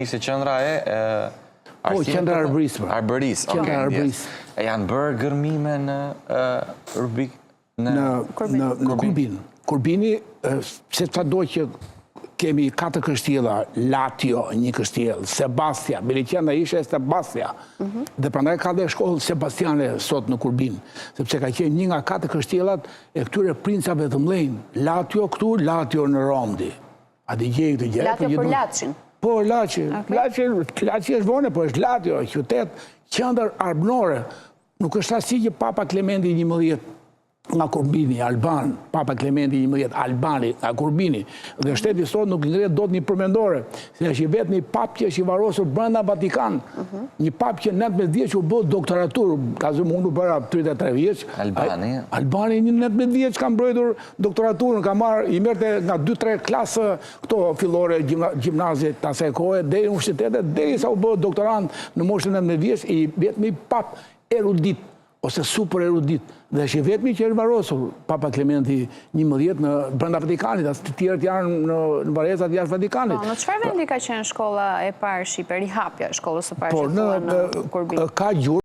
Ishte qendra e qendra Arbëris. E janë bërë gërmime në Rubik? Në Kurbin. Kurbini, se të do që kemi 4 kështjela, Latio, një kështjel, Sebastia, Miliciana ishe Sebastia, dhe prandaj ka dhe shkollë Sebastiane sot në Kurbin, sepse ka qenë një nga 4 kështjelat e këtyre princave të mlejnë, Latio këtu, Latio në Romdi. A di gjej këtë gjej? Latio për Lacin? Po, Lacin. Lacin është vone, po është Latio, qytet, qendër arbënore. Nuk është asi që Papa Klementi XI nga Kurbini, Alban, Papa Klementi XI, Albani, nga Kurbini, dhe shteti sot nuk ngret dot një përmendore, se është vetë një pap që është i varosur brenda Vatikan, një pap që 19 vjeç u bë doktoratur, ka zë mundu bëra 33 vjeç. Albani një 19 vjeç ka mbrojtur doktoraturën, ka marrë, i merrte nga 2-3 klasë këto fillore gjimnazit të asaj kohe, deri në universitetet, derisa u bë doktorant në moshën 19 vjeç, i vetëm pap erudit ose super erudit, dhe është vetëmi që është varosur Papa Klementi XI në brenda Vatikanit, as të tjerët janë në varezat jashtë Vatikanit. Në çfarë vendi ka qenë shkolla e parë shqipe, rihapja e shkollës së parë që thua në Kurbin? Ka gjurmë.